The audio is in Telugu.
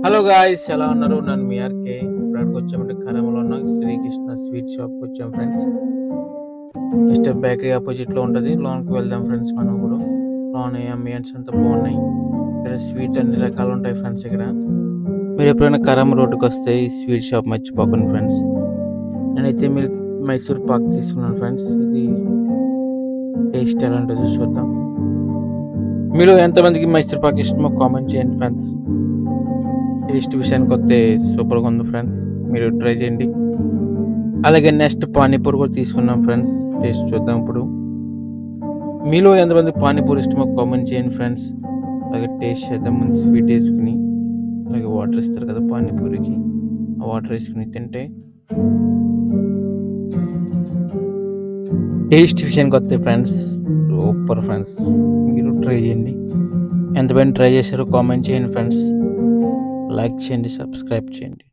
హలో గాయ్స్, ఎలా ఉన్నారు? నన్ను మీ ఆర్కే. ఇప్పటికి వచ్చామంటే ఖమ్మంలో ఉన్న శ్రీకృష్ణ స్వీట్ షాప్కి వచ్చాం ఫ్రెండ్స్. మిస్టర్ బేకరీ ఆపోజిట్లో ఉంటుంది. లోన్కి వెళ్దాం ఫ్రెండ్స్. మనం ఇప్పుడు లోన్ అంబియన్స్ అంతా బాగున్నాయి. ఇక్కడ స్వీట్ అన్ని రకాలు ఉంటాయి ఫ్రెండ్స్. ఇక్కడ మీరు ఎప్పుడైనా కరం రోడ్డుకి వస్తే ఈ స్వీట్ షాప్ మర్చిపోకండి ఫ్రెండ్స్. నేనైతే మైసూర్ పాక్ తీసుకున్నాను ఫ్రెండ్స్. ఇది టేస్ట్ ఎలా ఉంటుందో చూద్దాం. మీరు ఎంతమందికి మైసూర్ పాక్ ఇష్టమో కామెంట్ చేయండి ఫ్రెండ్స్. టేస్ట్ విషయానికి వస్తే సూపర్గా ఉంది ఫ్రెండ్స్. మీరు ట్రై చేయండి. అలాగే నెక్స్ట్ పానీపూరి కూడా తీసుకున్నాం ఫ్రెండ్స్. టేస్ట్ చూద్దాం ఇప్పుడు. మీలో ఎంతమంది పానీపూరి ఇష్టమో కామెంట్ చేయండి ఫ్రెండ్స్. అలాగే టేస్ట్ చేద్దాం. ముందు స్వీట్ వేసుకుని అలాగే వాటర్ ఇస్తారు కదా పానీపూరికి, ఆ వాటర్ వేసుకుని తింటే టేస్ట్ విషయానికి వస్తే ఫ్రెండ్స్ సూపర్ ఫ్రెండ్స్. మీరు ట్రై చేయండి. ఎంతమంది ట్రై చేశారో కామెంట్ చేయండి ఫ్రెండ్స్. లైక్ చేయండి, సబ్స్క్రైబ్ చేయండి.